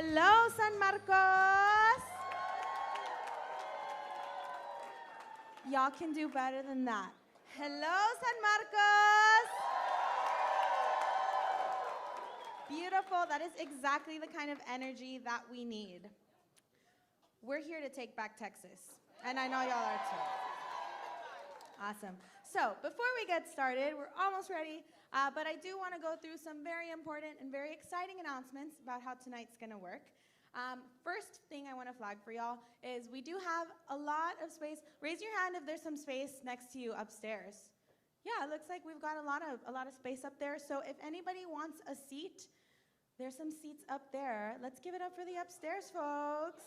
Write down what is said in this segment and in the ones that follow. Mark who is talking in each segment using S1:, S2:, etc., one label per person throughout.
S1: Hello, San Marcos. Y'all can do better than that. Hello, San Marcos. Beautiful. That is exactly the kind of energy that we need. We're here to take back Texas, and I know y'all are too. Awesome. So before we get started, we're almost ready, but I do want to go through some very important and very exciting announcements about how tonight's going to work. First thing I want to flag for y'all is we do have a lot of space. Raise your hand if there's some space next to you upstairs. Yeah, it looks like we've got a lot of space up there. So if anybody wants a seat, there's some seats up there. Let's give it up for the upstairs folks.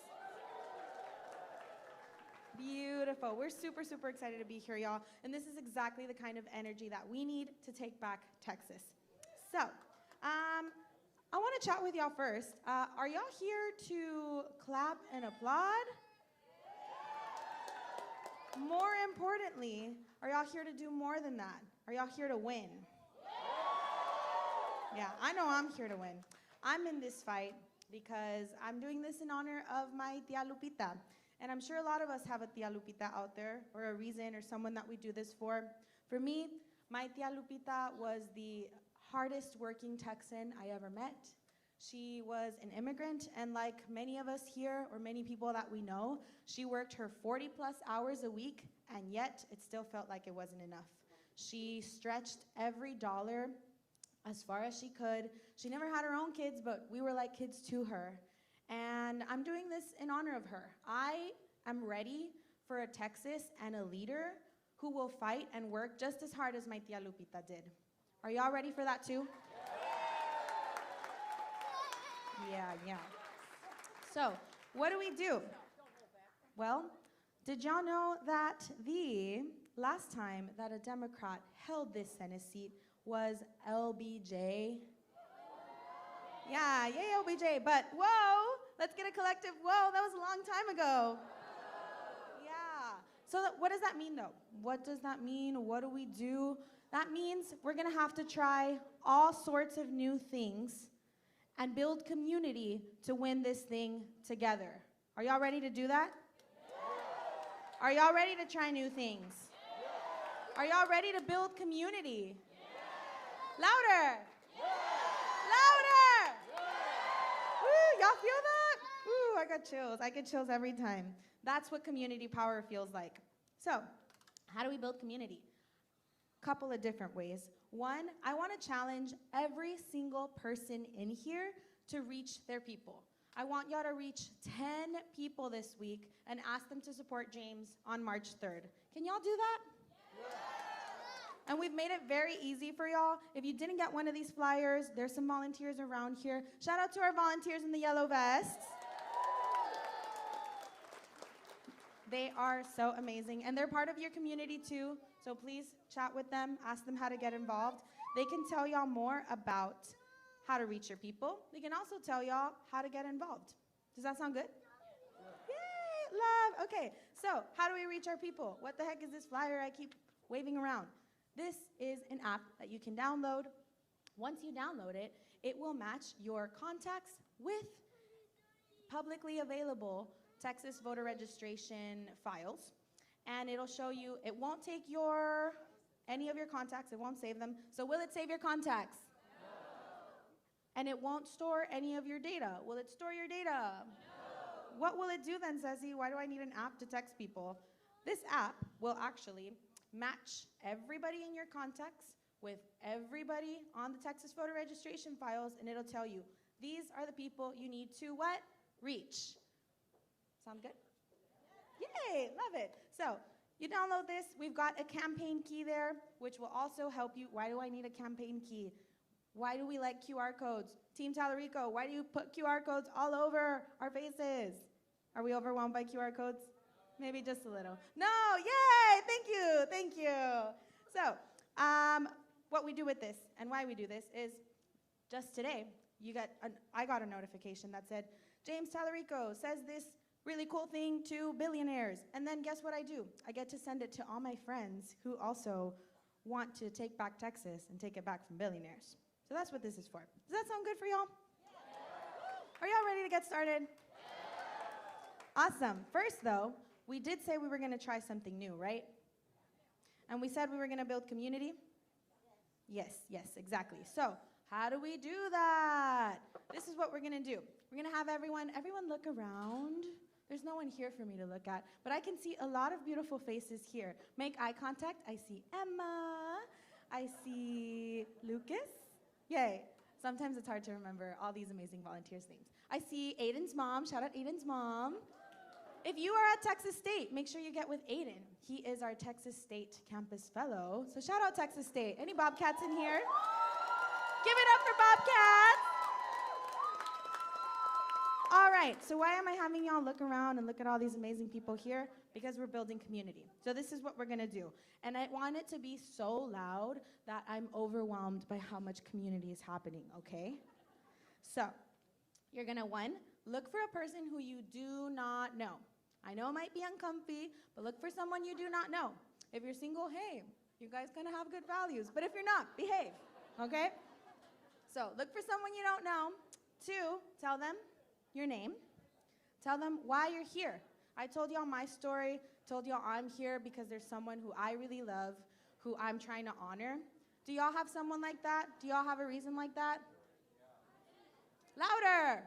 S1: Beautiful. We're super, super excited to be here, y'all. And this is exactly the kind of energy that we need to take back Texas. So, I want to chat with y'all first. Are y'all here to clap and applaud? More importantly, are y'all here to do more than that? Are y'all here to win? Yeah, I know I'm here to win. I'm in this fight because I'm doing this in honor of my Tia Lupita. And I'm sure a lot of us have a Tia Lupita out there, or a reason, or someone that we do this for. For me, my Tia Lupita was the hardest working Texan I ever met. She was an immigrant, and like many of us here, or many people that we know, she worked her 40+ hours a week, and yet it still felt like it wasn't enough. She stretched every dollar as far as she could. She never had her own kids, but we were like kids to her. And I'm doing this in honor of her. I am ready for a Texas and a leader who will fight and work just as hard as my Tia Lupita did. Are y'all ready for that too? Yeah. So, what do? Well, did y'all know that the last time that a Democrat held this Senate seat was LBJ? Yeah, yay LBJ, but whoa, let's get a collective whoa, that was a long time ago. Yeah, so what does that mean though? What does that mean? What do we do? That means we're gonna have to try all sorts of new things and build community to win this thing together. Are y'all ready to do that? Are y'all ready to try new things? Are y'all ready to build community? Louder! Louder! Woo, y'all feel that? Ooh, I got chills. I get chills every time. That's what community power feels like. So, how do we build community? Couple of different ways. One, I want to challenge every single person in here to reach their people. I want y'all to reach 10 people this week and ask them to support James on March 3rd. Can y'all do that? And we've made it very easy for y'all. If you didn't get one of these flyers, there's some volunteers around here. Shout out to our volunteers in the yellow vests. They are so amazing, and they're part of your community too, so please chat with them, ask them how to get involved. They can tell y'all more about how to reach your people. They can also tell y'all how to get involved. Does that sound good? Yay, love. Okay, so how do we reach our people? What the heck is this flyer I keep waving around? This is an app that you can download. Once you download it, it will match your contacts with publicly available Texas voter registration files. And it'll show you, it won't take any of your contacts, it won't save them. So will it save your contacts? No. And it won't store any of your data. Will it store your data? No. What will it do then, Ceci? Why do I need an app to text people? This app will actually match everybody in your contacts with everybody on the Texas voter registration files, and it'll tell you, these are the people you need to what? Reach. Sound good? Yay, love it. So you download this. We've got a campaign key there, which will also help you. Why do I need a campaign key? Why do we like QR codes? Team Talarico, why do you put QR codes all over our faces? Are we overwhelmed by QR codes? Maybe just a little. No, yay, thank you. So what we do with this and why we do this is just today, I got a notification that said, James Talarico says this really cool thing to billionaires. And then guess what I do? I get to send it to all my friends who also want to take back Texas and take it back from billionaires. So that's what this is for. Does that sound good for y'all? Are y'all ready to get started? Awesome. First, though, we did say we were going to try something new, right? And we said we were going to build community? Yes, exactly. So, how do we do that? This is what we're going to do. We're going to have everyone look around. There's no one here for me to look at, but I can see a lot of beautiful faces here. Make eye contact. I see Emma. I see Lucas. Yay. Sometimes it's hard to remember all these amazing volunteers' names. I see Aiden's mom. Shout out Aiden's mom. If you are at Texas State, make sure you get with Aiden. He is our Texas State Campus Fellow. So shout out Texas State. Any Bobcats in here? Give it up for Bobcats. All right, so why am I having y'all look around and look at all these amazing people here? Because we're building community. So this is what we're gonna do. And I want it to be so loud that I'm overwhelmed by how much community is happening, okay? So, you're gonna, one, look for a person who you do not know. I know it might be uncomfy, but look for someone you do not know. If you're single, hey, you guys gonna have good values. But if you're not, behave, okay? So look for someone you don't know. Two, tell them your name. Tell them why you're here. I told y'all my story, told y'all I'm here because there's someone who I really love, who I'm trying to honor. Do y'all have someone like that? Do y'all have a reason like that? Louder.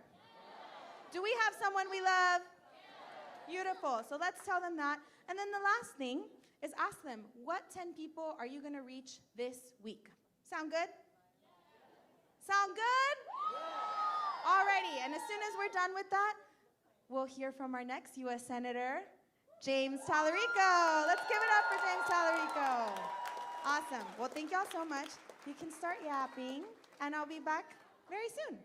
S1: Do we have someone we love? Beautiful. So let's tell them that. And then the last thing is ask them, what 10 people are you going to reach this week? Sound good? Sound good? Alrighty. And as soon as we're done with that, we'll hear from our next U.S. Senator, James Talarico. Let's give it up for James Talarico. Awesome. Well, thank y'all so much. You can start yapping, and I'll be back very soon.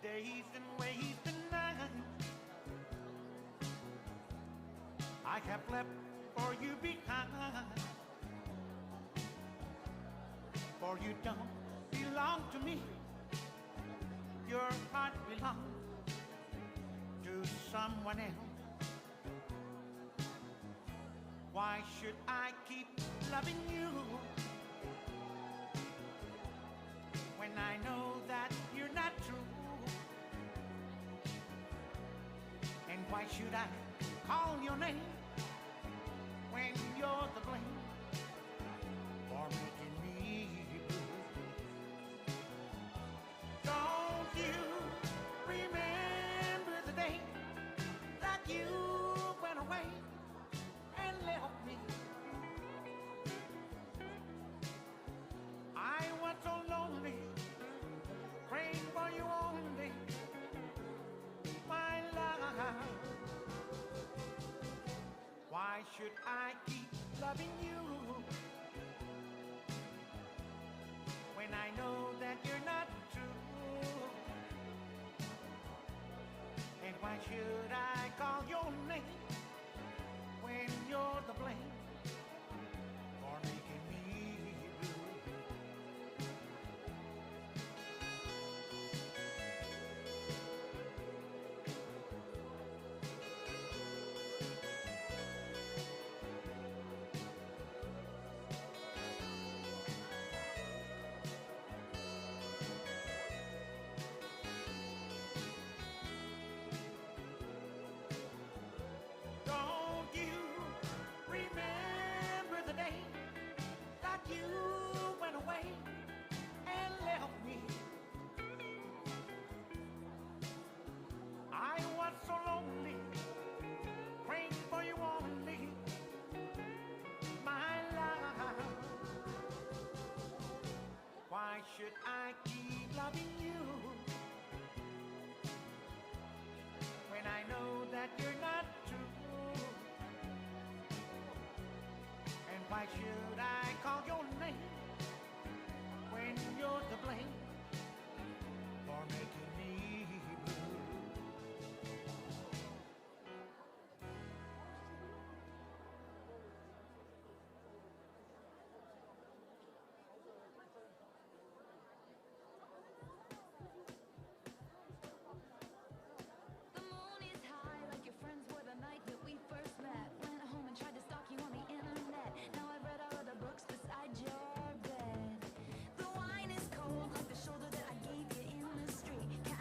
S2: days and wasted nights I have left for you behind. For you don't belong to me. Your heart belongs to someone else. Why should I keep loving you when I know that you're not true? And why should I call your name when you're the blame for making me blue? Don't you remember the day that you went away and left me? I was so lonely, praying for you only, my love. Why should I keep loving you when I know that you're not true? And why should I call your name when you're the blame for making me blue? Don't you remember the day that you went away and left me? I was so lonely, praying for you only, my love. Why should I keep loving you when I know that you're not true? And why should I call your name when you're to blame for making me blue?
S3: The moon is high, like your friends were the night that we first met. Went home and tried to stalk you on the internet. Now I've read all of the books beside your bed. The wine is cold, like the shoulder that I gave you in the street.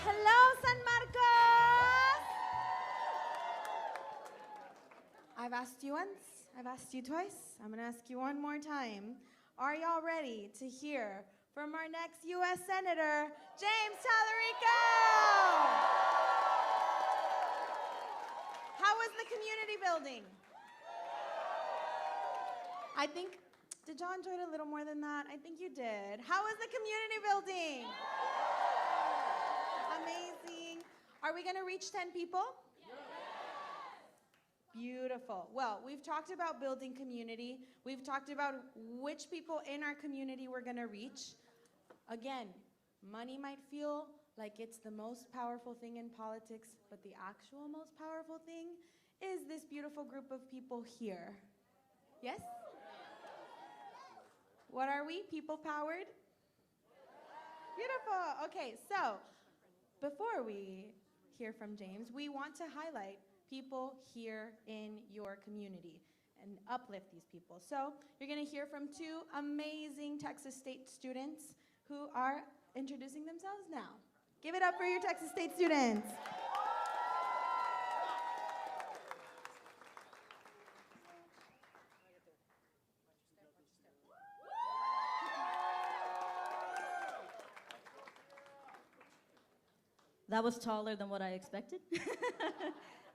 S1: Hello, San Marcos! I've asked you once, I've asked you twice, I'm gonna ask you one more time. Are y'all ready to hear from our next U.S. Senator, James Talarico? How was the community building? I think, did y'all enjoy it a little more than that? I think you did. How was the community building? Amazing. Are we gonna reach 10 people? Beautiful. Well, we've talked about building community. We've talked about which people in our community we're going to reach. Again, money might feel like it's the most powerful thing in politics, but the actual most powerful thing is this beautiful group of people here. Yes? What are we? People powered? Beautiful. Okay, so before we hear from James, we want to highlight people here in your community and uplift these people. So you're going to hear from two amazing Texas State students who are introducing themselves now. Give it up for your Texas State students.
S4: That was taller than what I expected.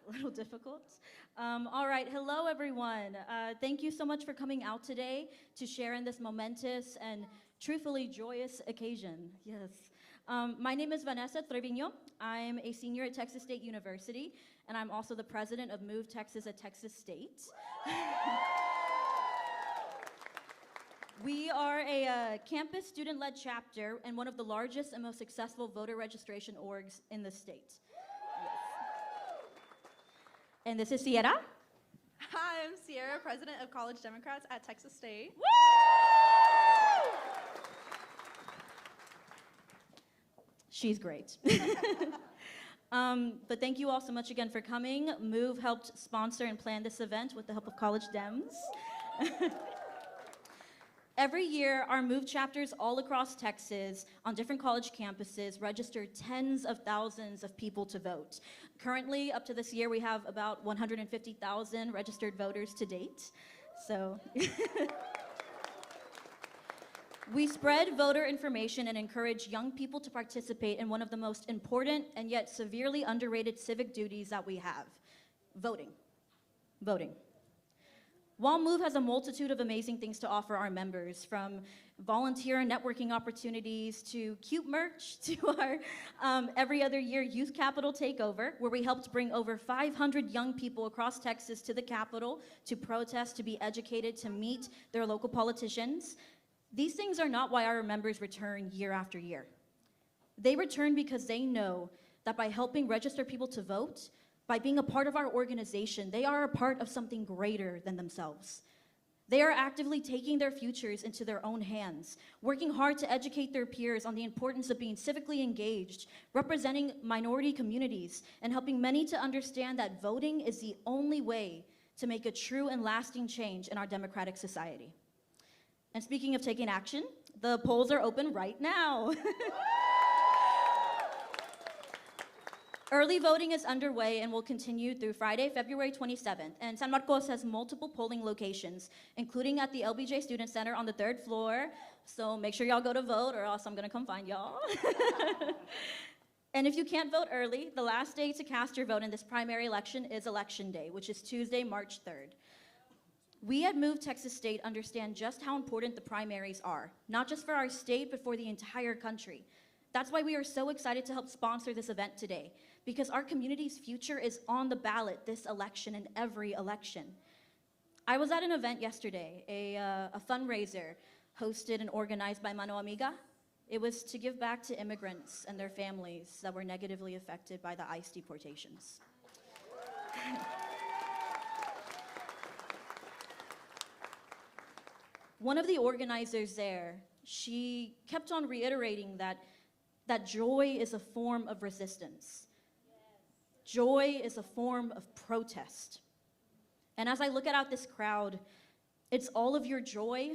S4: A little difficult. All right, hello everyone. Thank you so much for coming out today to share in this momentous and truthfully joyous occasion. Yes. My name is Vanessa Trevino. I'm a senior at Texas State University, and I'm also the president of Move Texas at Texas State. We are a campus student-led chapter and one of the largest and most successful voter registration orgs in the state. Yes. And this is Sierra.
S5: Hi, I'm Sierra, president of College Democrats at Texas State.
S4: Woo! She's great. But thank you all so much again for coming. Move helped sponsor and plan this event with the help of College Dems. Every year, our Move chapters all across Texas on different college campuses register tens of thousands of people to vote. Currently, up to this year, we have about 150,000 registered voters to date. So we spread voter information and encourage young people to participate in one of the most important and yet severely underrated civic duties that we have, voting. Voting. While Move has a multitude of amazing things to offer our members, from volunteer and networking opportunities to cute merch to our every other year Youth Capital Takeover, where we helped bring over 500 young people across Texas to the Capitol to protest, to be educated, to meet their local politicians. These things are not why our members return year after year. They return because they know that by helping register people to vote, by being a part of our organization, they are a part of something greater than themselves. They are actively taking their futures into their own hands, working hard to educate their peers on the importance of being civically engaged, representing minority communities, and helping many to understand that voting is the only way to make a true and lasting change in our democratic society. And speaking of taking action, the polls are open right now. Early voting is underway and will continue through Friday, February 27th. And San Marcos has multiple polling locations, including at the LBJ Student Center on the 3rd floor. So make sure y'all go to vote or else I'm gonna come find y'all. And if you can't vote early, the last day to cast your vote in this primary election is Election Day, which is Tuesday, March 3rd. We at Move Texas State understand just how important the primaries are, not just for our state, but for the entire country. That's why we are so excited to help sponsor this event today, because our community's future is on the ballot this election and every election. I was at an event yesterday, a fundraiser hosted and organized by Mano Amiga. It was to give back to immigrants and their families that were negatively affected by the ICE deportations. One of the organizers there, she kept on reiterating that joy is a form of resistance. Yes. Joy is a form of protest. And as I look out this crowd, it's all of your joy,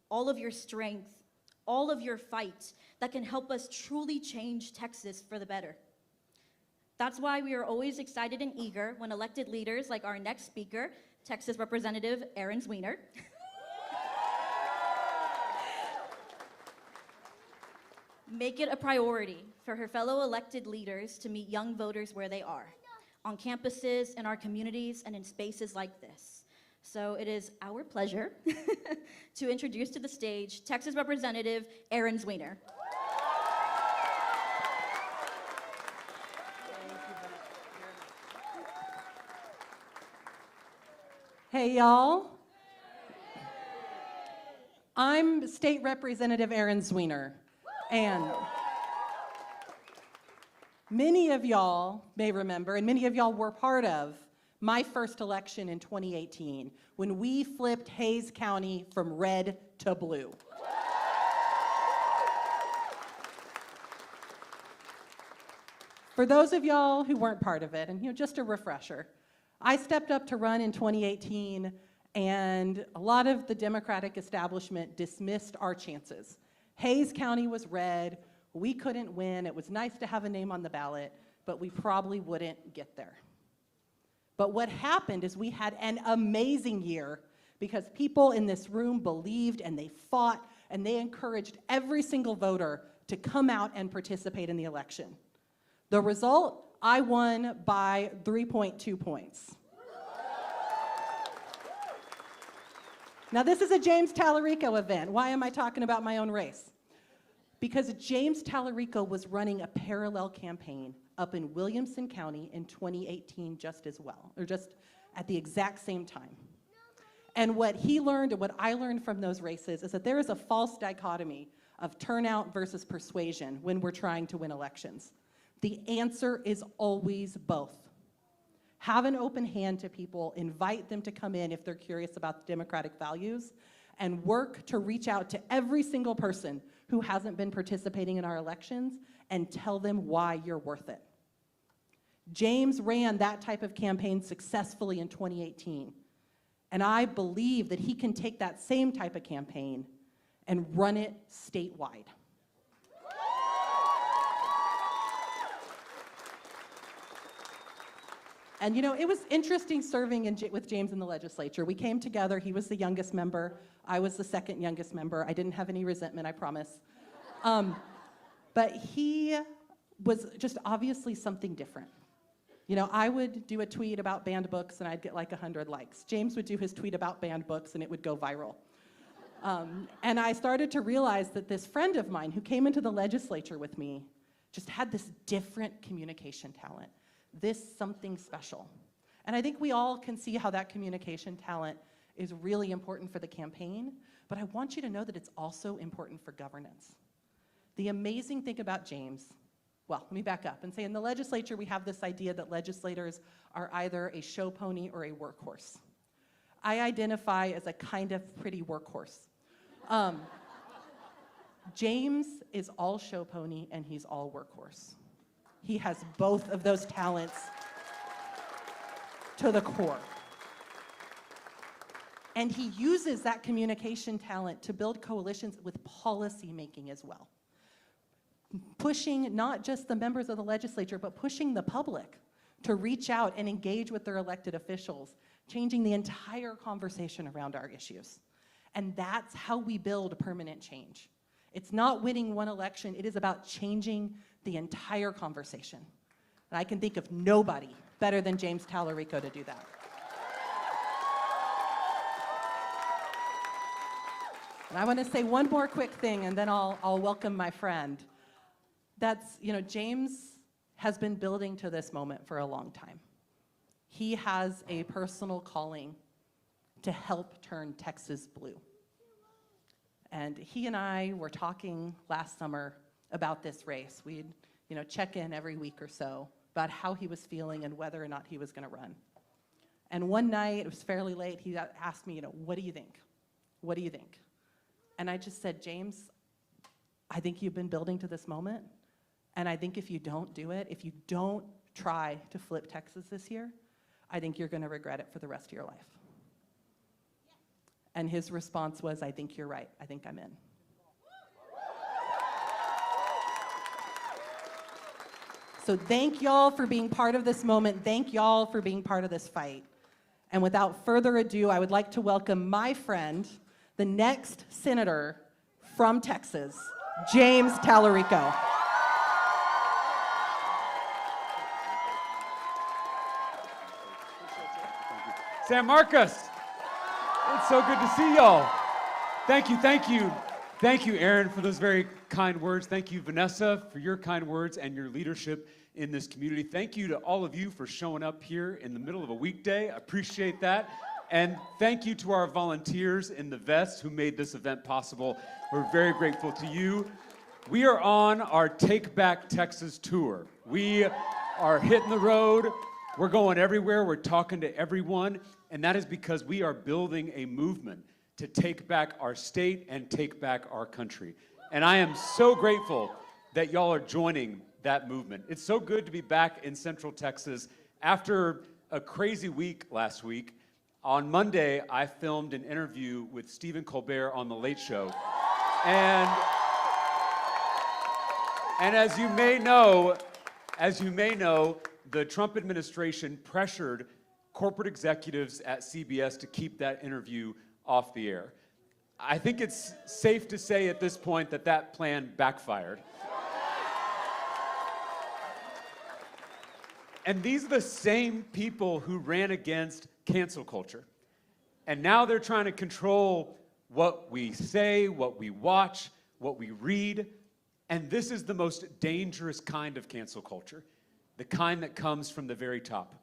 S4: all of your strength, all of your fight that can help us truly change Texas for the better. That's why we are always excited and eager when elected leaders like our next speaker, Texas Representative Erin Weiner, make it a priority for her fellow elected leaders to meet young voters where they are, on campuses, in our communities, and in spaces like this. So it is our pleasure to introduce to the stage Texas Representative Erin Weiner.
S6: Hey, y'all. I'm State Representative Erin Weiner, and many of y'all may remember, and many of y'all were part of, my first election in 2018, when we flipped Hays County from red to blue. For those of y'all who weren't part of it, and just a refresher, I stepped up to run in 2018, and a lot of the Democratic establishment dismissed our chances. Hays County was red, we couldn't win, it was nice to have a name on the ballot, but we probably wouldn't get there. But what happened is we had an amazing year because people in this room believed and they fought and they encouraged every single voter to come out and participate in the election. The result, I won by 3.2 points. Now this is a James Talarico event. Why am I talking about my own race? Because James Talarico was running a parallel campaign up in Williamson County in 2018 just as well, or just at the exact same time. And what he learned and what I learned from those races is that there is a false dichotomy of turnout versus persuasion when we're trying to win elections. The answer is always both. Have an open hand to people, invite them to come in if they're curious about the democratic values, and work to reach out to every single person who hasn't been participating in our elections and tell them why you're worth it. James ran that type of campaign successfully in 2018, and I believe that he can take that same type of campaign and run it statewide. And it was interesting serving with James in the legislature. We came together, he was the youngest member, I was the second youngest member. I didn't have any resentment, I promise. But he was just obviously something different. I would do a tweet about banned books and I'd get like 100 likes. James would do his tweet about banned books and it would go viral. And I started to realize that this friend of mine who came into the legislature with me just had this different communication talent, this something special. And I think we all can see how that communication talent is really important for the campaign, but I want you to know that it's also important for governance. The amazing thing about James, well, let me back up and say in the legislature we have this idea that legislators are either a show pony or a workhorse. I identify as a kind of pretty workhorse. James is all show pony and he's all workhorse. He has both of those talents to the core. And he uses that communication talent to build coalitions with policy making as well. Pushing not just the members of the legislature, but pushing the public to reach out and engage with their elected officials, changing the entire conversation around our issues. And that's how we build permanent change. It's not winning one election, it is about changing the entire conversation. And I can think of nobody better than James Talarico to do that. And I want to say one more quick thing and then I'll welcome my friend. That's, James has been building to this moment for a long time. He has a personal calling to help turn Texas blue. And he and I were talking last summer about this race. We'd, check in every week or so about how he was feeling and whether or not he was going to run. And one night, it was fairly late, he asked me, what do you think? What do you think? And I just said, James, I think you've been building to this moment. And I think if you don't do it, if you don't try to flip Texas this year, I think you're going to regret it for the rest of your life. And his response was, I think you're right. I think I'm in. So thank y'all for being part of this moment. Thank y'all for being part of this fight. And without further ado, I would like to welcome my friend, the next senator from Texas, James Talarico.
S7: San Marcos, it's so good to see y'all. Thank you, thank you. Thank you, Aaron, for those very kind words. Thank you, Vanessa, for your kind words and your leadership in this community. Thank you to all of you for showing up here in the middle of a weekday. I appreciate that. And thank you to our volunteers in the vests who made this event possible. We're very grateful to you. We are on our Take Back Texas tour. We are hitting the road. We're going everywhere. We're talking to everyone. And that is because we are building a movement to take back our state and take back our country. And I am so grateful that y'all are joining that movement. It's so good to be back in Central Texas after a crazy week last week. On Monday, I filmed an interview with Stephen Colbert on The Late Show. And as you may know, the Trump administration pressured corporate executives at CBS to keep that interview off the air. I think it's safe to say at this point that that plan backfired. And these are the same people who ran against cancel culture. And now they're trying to control what we say, what we watch, what we read. And this is the most dangerous kind of cancel culture, the kind that comes from the very top.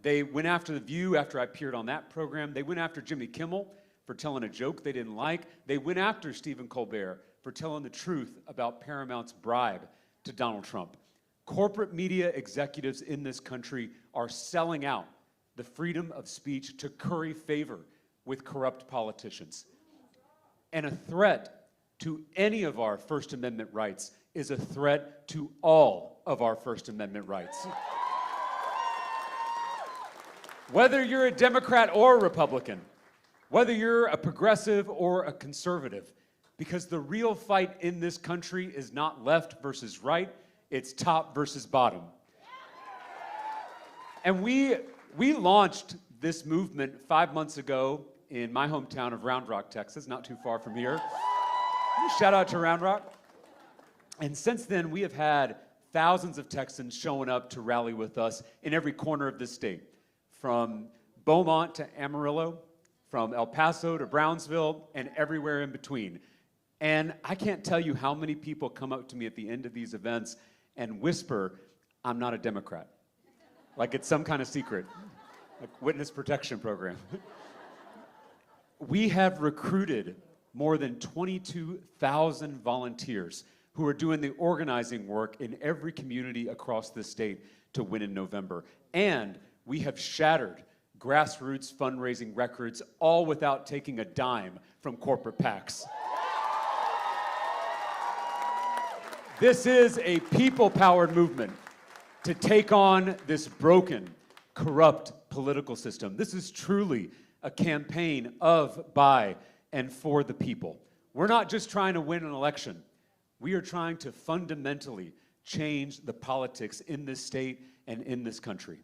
S7: They went after The View after I appeared on that program. They went after Jimmy Kimmel for telling a joke they didn't like. They went after Stephen Colbert for telling the truth about Paramount's bribe to Donald Trump. Corporate media executives in this country are selling out the freedom of speech to curry favor with corrupt politicians. And a threat to any of our First Amendment rights is a threat to all of our First Amendment rights. Whether you're a Democrat or a Republican, whether you're a progressive or a conservative, because the real fight in this country is not left versus right, it's top versus bottom. And we launched this movement 5 months ago in my hometown of Round Rock, Texas, not too far from here. Shout out to Round Rock. And since then, we have had thousands of Texans showing up to rally with us in every corner of this state, from Beaumont to Amarillo, from El Paso to Brownsville, and everywhere in between. And I can't tell you how many people come up to me at the end of these events and whisper, "I'm not a Democrat." Like it's some kind of secret, like witness protection program. We have recruited more than 22,000 volunteers who are doing the organizing work in every community across the state to win in November. And we have shattered grassroots fundraising records, all without taking a dime from corporate PACs. This is a people-powered movement to take on this broken, corrupt political system. This is truly a campaign of, by, and for the people. We're not just trying to win an election. We are trying to fundamentally change the politics in this state and in this country.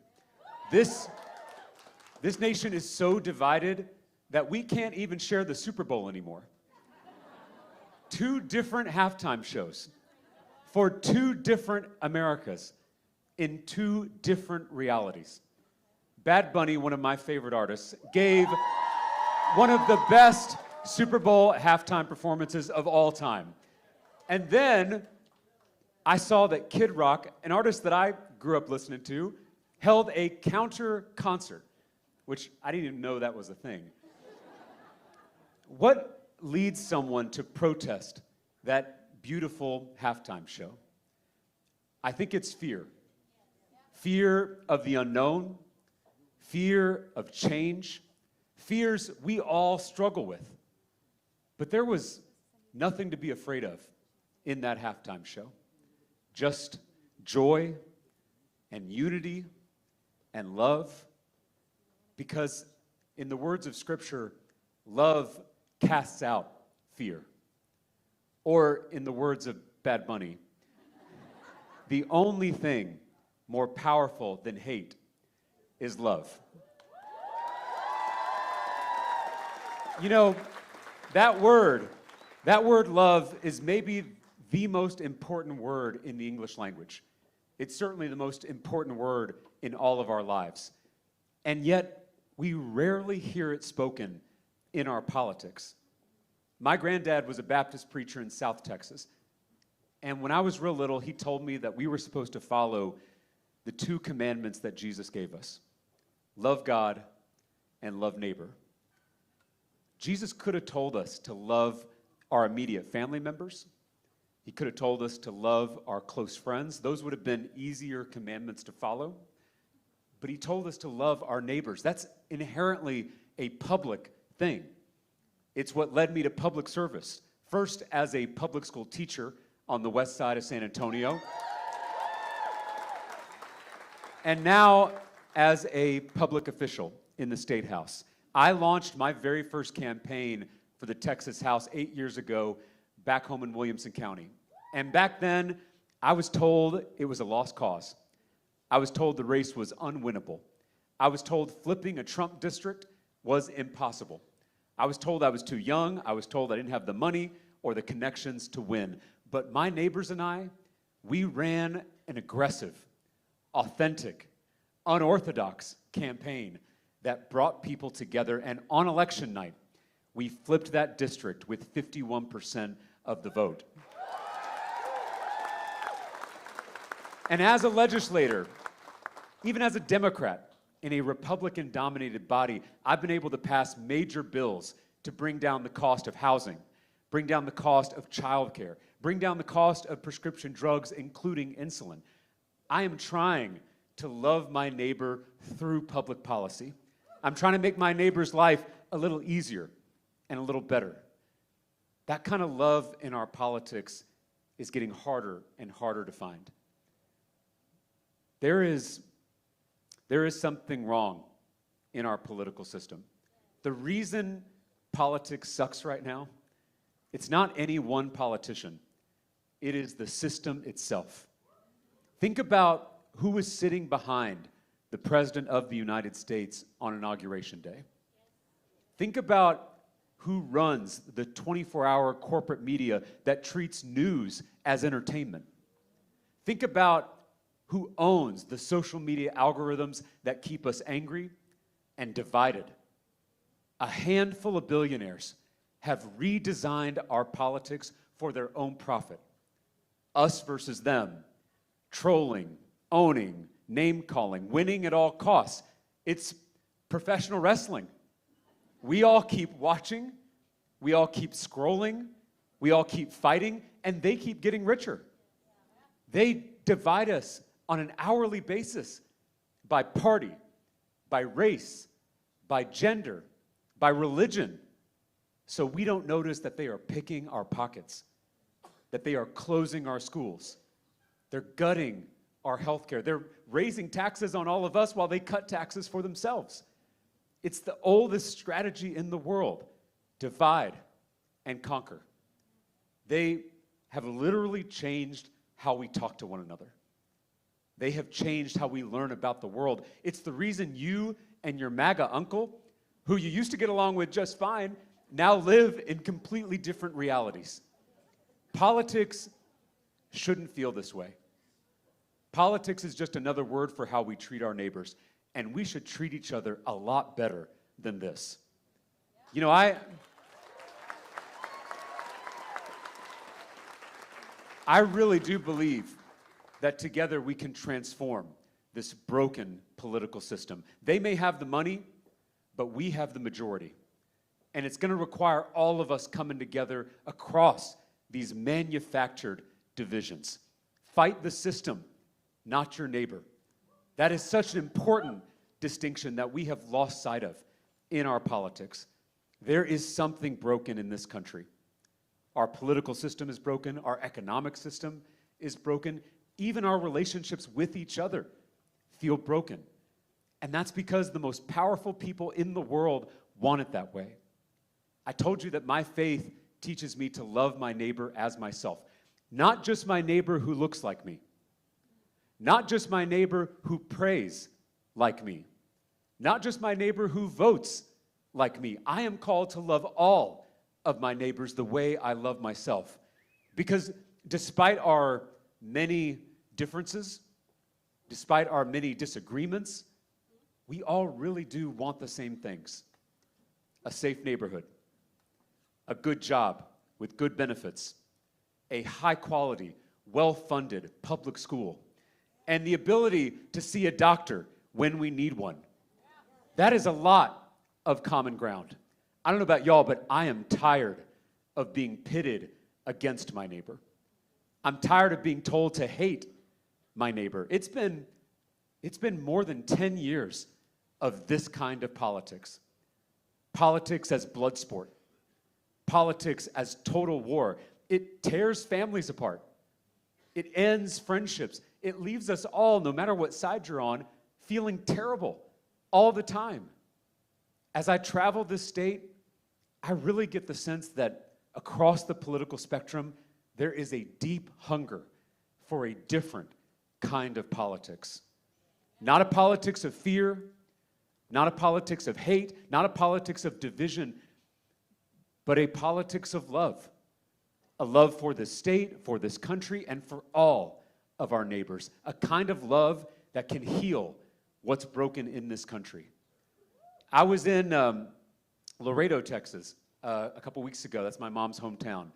S7: This nation is so divided that we can't even share the Super Bowl anymore. 2 different halftime shows for 2 different Americas in 2 different realities. Bad Bunny, one of my favorite artists, gave one of the best Super Bowl halftime performances of all time. And then I saw that Kid Rock, an artist that I grew up listening to, held a counter concert, which I didn't even know that was a thing. What leads someone to protest that beautiful halftime show? I think it's fear. Fear of the unknown, fear of change, fears we all struggle with. But there was nothing to be afraid of in that halftime show. Just joy and unity and love. Because in the words of Scripture, love casts out fear. Or in the words of Bad Bunny, the only thing more powerful than hate is love. You know, that word love is maybe the most important word in the English language. It's certainly the most important word in all of our lives. And yet, we rarely hear it spoken in our politics. My granddad was a Baptist preacher in South Texas. And when I was real little, he told me that we were supposed to follow the 2 commandments that Jesus gave us: love God and love neighbor. Jesus could have told us to love our immediate family members. He could have told us to love our close friends. Those would have been easier commandments to follow. But he told us to love our neighbors. That's inherently a public thing. It's what led me to public service. First, as a public school teacher on the west side of San Antonio. And now as a public official in the State House. I launched my very first campaign for the Texas House 8 years ago back home in Williamson County. And back then, I was told it was a lost cause. I was told the race was unwinnable. I was told flipping a Trump district was impossible. I was told I was too young. I was told I didn't have the money or the connections to win. But my neighbors and I, we ran an aggressive, authentic, unorthodox campaign that brought people together. And on election night, we flipped that district with 51% of the vote. And as a legislator, even as a Democrat in a Republican-dominated body, I've been able to pass major bills to bring down the cost of housing, bring down the cost of childcare, bring down the cost of prescription drugs, including insulin. I am trying to love my neighbor through public policy. I'm trying to make my neighbor's life a little easier and a little better. That kind of love in our politics is getting harder and harder to find. There is something wrong in our political system. The reason politics sucks right now, it's not any one politician. It is the system itself. Think about who was sitting behind the President of the United States on Inauguration Day. Think about who runs the 24-hour corporate media that treats news as entertainment. Think about who owns the social media algorithms that keep us angry and divided. A handful of billionaires have redesigned our politics for their own profit. Us versus them, trolling, owning, name-calling, winning at all costs. It's professional wrestling. We all keep watching, we all keep scrolling, we all keep fighting, and they keep getting richer. They divide us on an hourly basis by party, by race, by gender, by religion. So we don't notice that they are picking our pockets, that they are closing our schools. They're gutting our healthcare. They're raising taxes on all of us while they cut taxes for themselves. It's the oldest strategy in the world: divide and conquer. They have literally changed how we talk to one another. They have changed how we learn about the world. It's the reason you and your MAGA uncle, who you used to get along with just fine, now live in completely different realities. Politics shouldn't feel this way. Politics is just another word for how we treat our neighbors, and we should treat each other a lot better than this. You know, I really do believe that together we can transform this broken political system. They may have the money, but we have the majority. And it's going to require all of us coming together across these manufactured divisions. Fight the system, not your neighbor. That is such an important distinction that we have lost sight of in our politics. There is something broken in this country. Our political system is broken. Our economic system is broken. Even our relationships with each other feel broken. And that's because the most powerful people in the world want it that way. I told you that my faith teaches me to love my neighbor as myself. Not just my neighbor who looks like me, Not just my neighbor who prays like me. Not just my neighbor who votes like me. I am called to love all of my neighbors the way I love myself. Because despite our many differences, despite our many disagreements, we all really do want the same things. A safe neighborhood, a good job with good benefits, a high-quality, well-funded public school, and the ability to see a doctor when we need one. That is a lot of common ground. I don't know about y'all, but I am tired of being pitted against my neighbor. I'm tired of being told to hate my neighbor. It's been more than 10 years of this kind of politics. Politics as blood sport. Politics as total war. It tears families apart. It ends friendships. It leaves us all, no matter what side you're on, feeling terrible all the time. As I travel this state, I really get the sense that across the political spectrum, there is a deep hunger for a different kind of politics. Not a politics of fear, not a politics of hate, not a politics of division, but a politics of love. A love for this state, for this country, and for all of our neighbors. A kind of love that can heal what's broken in this country. I was in Laredo, Texas, a couple weeks ago. That's my mom's hometown.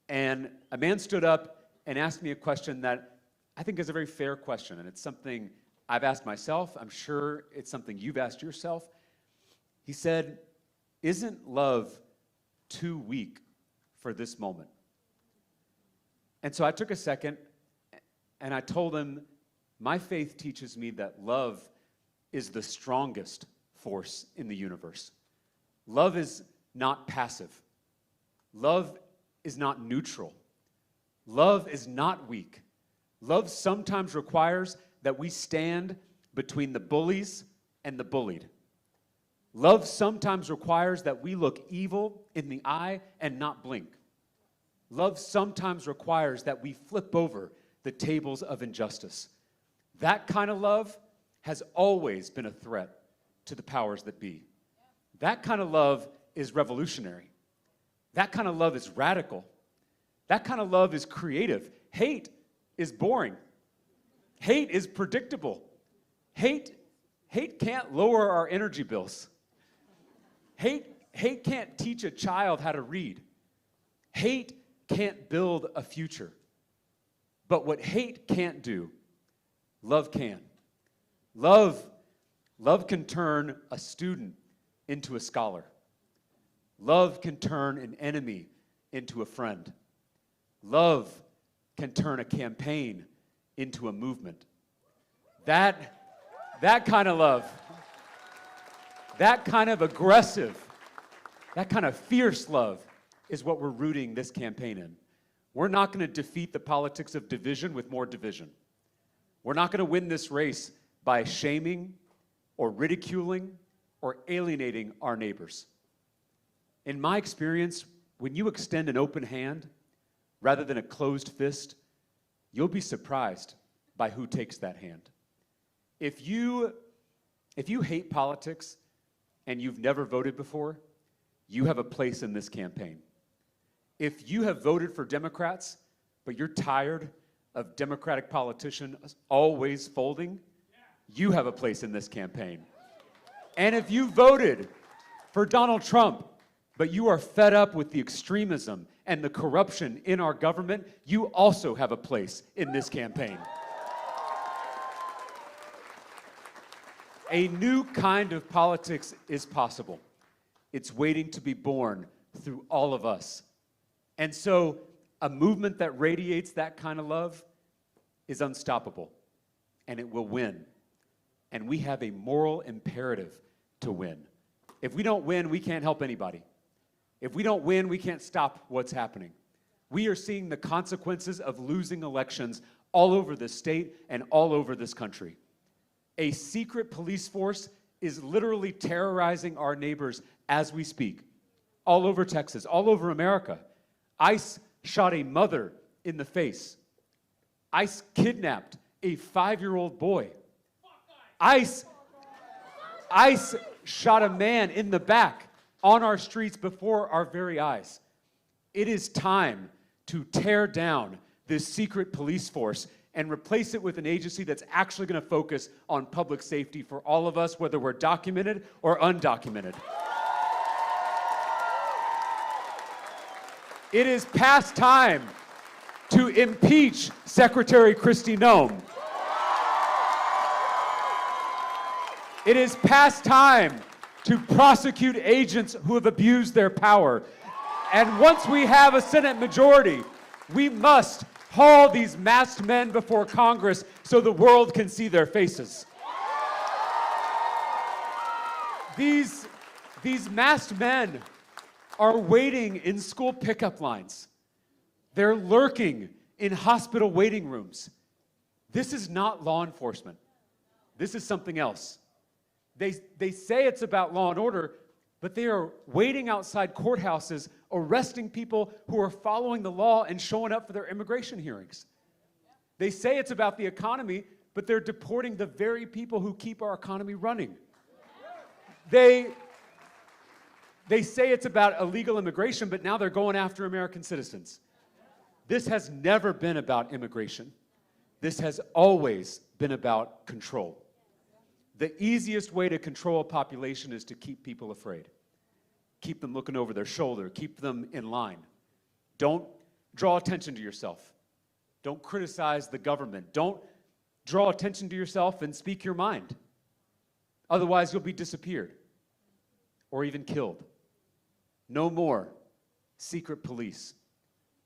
S7: And a man stood up and asked me a question that I think is a very fair question, and it's something I've asked myself. I'm sure it's something you've asked yourself. He said, "Isn't love too weak for this moment?" And so I took a second and I told him, my faith teaches me that love is the strongest force in the universe. Love is not passive. Love is not neutral. Love is not weak. Love sometimes requires that we stand between the bullies and the bullied. Love sometimes requires that we look evil in the eye and not blink. Love sometimes requires that we flip over the tables of injustice. That kind of love has always been a threat to the powers that be. That kind of love is revolutionary. That kind of love is radical. That kind of love is creative. Hate is boring. Hate is predictable. Hate can't lower our energy bills. Hate can't teach a child how to read. Hate can't build a future. But what hate can't do, love can. Love can turn a student into a scholar. Love can turn an enemy into a friend. Love can turn a campaign into a movement. That kind of love, that kind of aggressive, that kind of fierce love is what we're rooting this campaign in. We're not going to defeat the politics of division with more division. We're not going to win this race by shaming or ridiculing or alienating our neighbors. In my experience, when you extend an open hand rather than a closed fist, you'll be surprised by who takes that hand. If you hate politics and you've never voted before, you have a place in this campaign. If you have voted for Democrats, but you're tired of Democratic politicians always folding, you have a place in this campaign. And if you voted for Donald Trump, but you are fed up with the extremism and the corruption in our government, you also have a place in this campaign. A new kind of politics is possible. It's waiting to be born through all of us. And so a movement that radiates that kind of love is unstoppable, and it will win. And we have a moral imperative to win. If we don't win, we can't help anybody. If we don't win, we can't stop what's happening. We are seeing the consequences of losing elections all over this state and all over this country. A secret police force is literally terrorizing our neighbors as we speak, all over Texas, all over America. ICE shot a mother in the face. ICE kidnapped a 5-year-old boy. ICE shot a man in the back on our streets before our very eyes. It is time to tear down this secret police force and replace it with an agency that's actually going to focus on public safety for all of us, whether we're documented or undocumented. It is past time to impeach Secretary Kristi Noem. It is past time to prosecute agents who have abused their power. And once we have a Senate majority, we must haul these masked men before Congress so the world can see their faces. These masked men are waiting in school pickup lines. They're lurking in hospital waiting rooms. This is not law enforcement. This is something else. They say it's about law and order, but they are waiting outside courthouses, arresting people who are following the law and showing up for their immigration hearings. They say it's about the economy, but they're deporting the very people who keep our economy running. They say it's about illegal immigration, but now they're going after American citizens. This has never been about immigration. This has always been about control. The easiest way to control a population is to keep people afraid. Keep them looking over their shoulder. Keep them in line. Don't draw attention to yourself. Don't criticize the government. Don't draw attention to yourself and speak your mind. Otherwise, you'll be disappeared or even killed. No more secret police.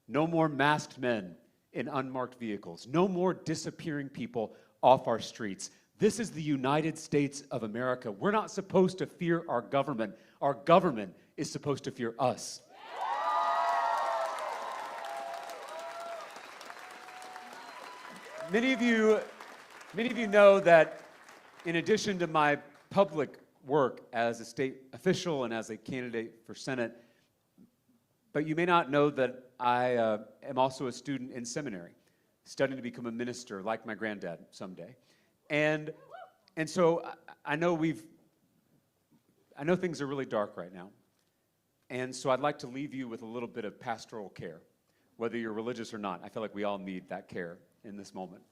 S7: No more masked men in unmarked vehicles. No more disappearing people off our streets. This is the United States of America. We're not supposed to fear our government. Our government is supposed to fear us. Many of you know that in addition to my public work as a state official and as a candidate for Senate, but you may not know that I am also a student in seminary, studying to become a minister like my granddad someday. And so I know things are really dark right now. And so I'd like to leave you with a little bit of pastoral care, whether you're religious or not. I feel like we all need that care in this moment.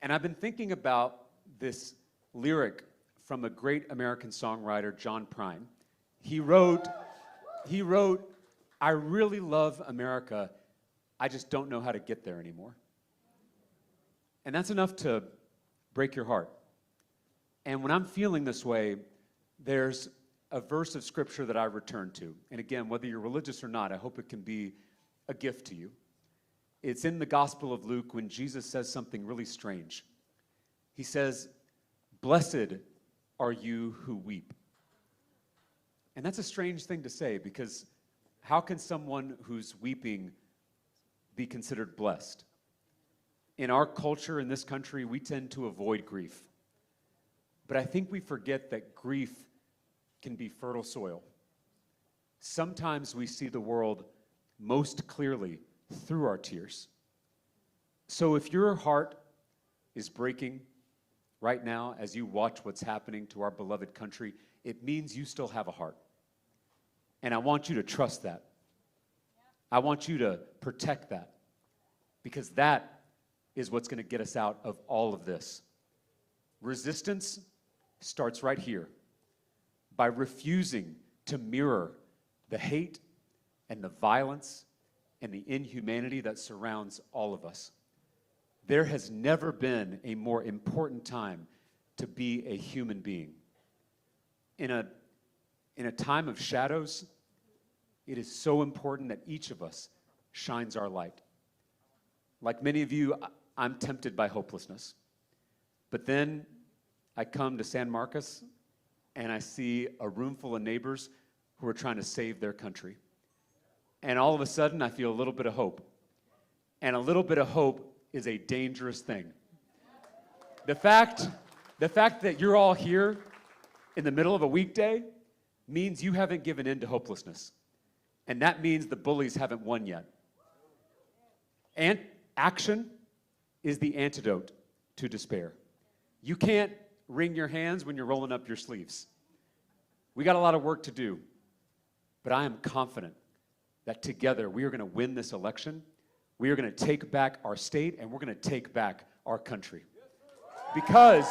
S7: And I've been thinking about this lyric from a great American songwriter, John Prine. He wrote, "I really love America, I just don't know how to get there anymore." And that's enough to break your heart. And when I'm feeling this way, there's a verse of scripture that I return to. And again, whether you're religious or not, I hope it can be a gift to you. It's in the Gospel of Luke when Jesus says something really strange. He says, "Blessed are you who weep." And that's a strange thing to say, because how can someone who's weeping be considered blessed? In our culture, in this country, we tend to avoid grief. But I think we forget that grief can be fertile soil. Sometimes we see the world most clearly through our tears. So if your heart is breaking right now as you watch what's happening to our beloved country, it means you still have a heart. And I want you to trust that. I want you to protect that, because that is what's going to get us out of all of this. Resistance starts right here, by refusing to mirror the hate and the violence and the inhumanity that surrounds all of us. There has never been a more important time to be a human being. In a time of shadows, it is so important that each of us shines our light. Like many of you, I'm tempted by hopelessness. But then I come to San Marcos and I see a room full of neighbors who are trying to save their country. And all of a sudden, I feel a little bit of hope. And a little bit of hope is a dangerous thing. The fact that you're all here in the middle of a weekday means you haven't given in to hopelessness. And that means the bullies haven't won yet. And action is the antidote to despair. You can't wring your hands when you're rolling up your sleeves. We got a lot of work to do, but I am confident that together we are going to win this election. We are going to take back our state, and we're going to take back our country. Because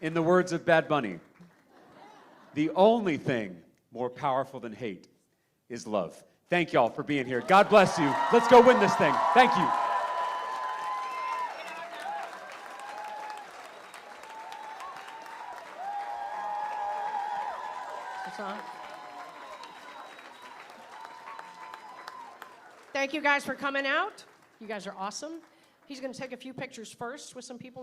S7: in the words of Bad Bunny, the only thing more powerful than hate is love. Thank y'all for being here. God bless you. Let's go win this thing. Thank you.
S8: Thank you guys for coming out. You guys are awesome. He's going to take a few pictures first with some people.